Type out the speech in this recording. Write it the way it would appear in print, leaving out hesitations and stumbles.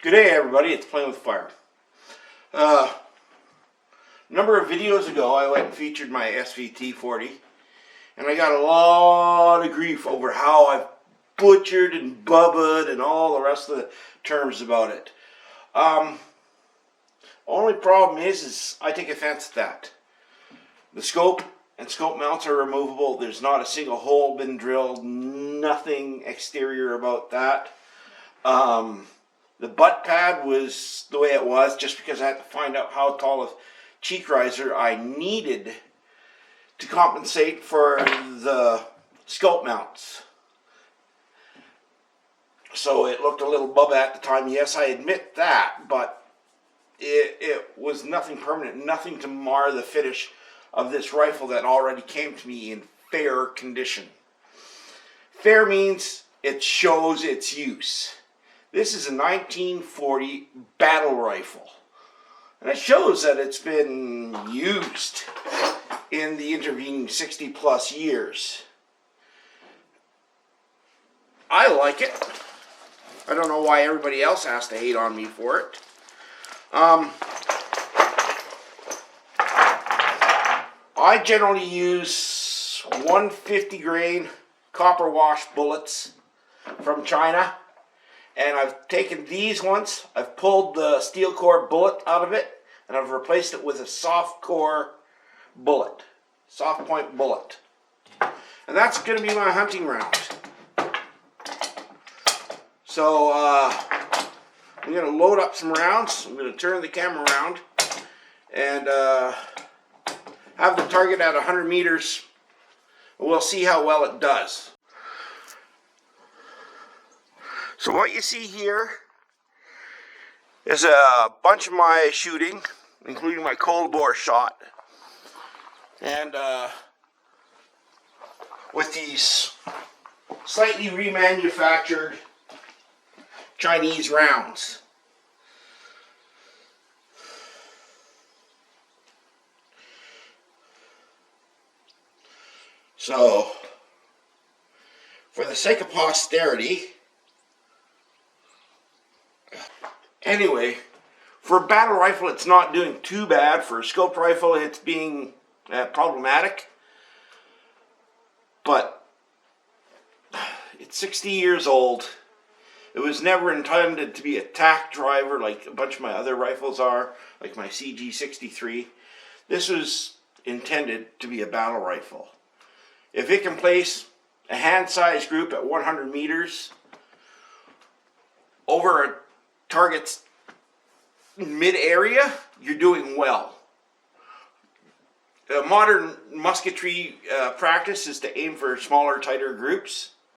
Good day, everybody. It's Playing with Fire. A number of videos ago, I went and featured my SVT 40, and I got a lot of grief over how I've butchered and bubbaed and all the rest of the terms about it. Only problem is I take offense at that. The scope and scope mounts are removable. There's not a single hole been drilled. Nothing exterior about that. The butt pad was the way it was just because I had to find out how tall a cheek riser I needed to compensate for the scope mounts. So it looked a little bubba at the time. Yes, I admit that, but it was nothing permanent, nothing to mar the finish of this rifle that already came to me in fair condition. Fair means it shows its use. This is a 1940 battle rifle, and it shows that it's been used in the intervening 60 plus years. I like it. I don't know why everybody else has to hate on me for it. I generally use 150 grain copper wash bullets from China. And I've taken these ones, I've pulled the steel core bullet out of it, and I've replaced it with a soft core bullet, soft point bullet. And that's going to be my hunting round. So I'm going to load up some rounds. I'm going to turn the camera around and have the target at 100 meters. We'll see how well it does. So what you see here is a bunch of my shooting, including my cold bore shot, and with these slightly remanufactured Chinese rounds. So, for the sake of posterity, anyway, for a battle rifle, it's not doing too bad. For a scoped rifle, it's being problematic. But it's 60 years old. It was never intended to be a tack driver like a bunch of my other rifles are, like my CG63. This was intended to be a battle rifle. If it can place a hand-sized group at 100 meters over a target's mid-area, you're doing well. Modern musketry practice is to aim for smaller, tighter groups.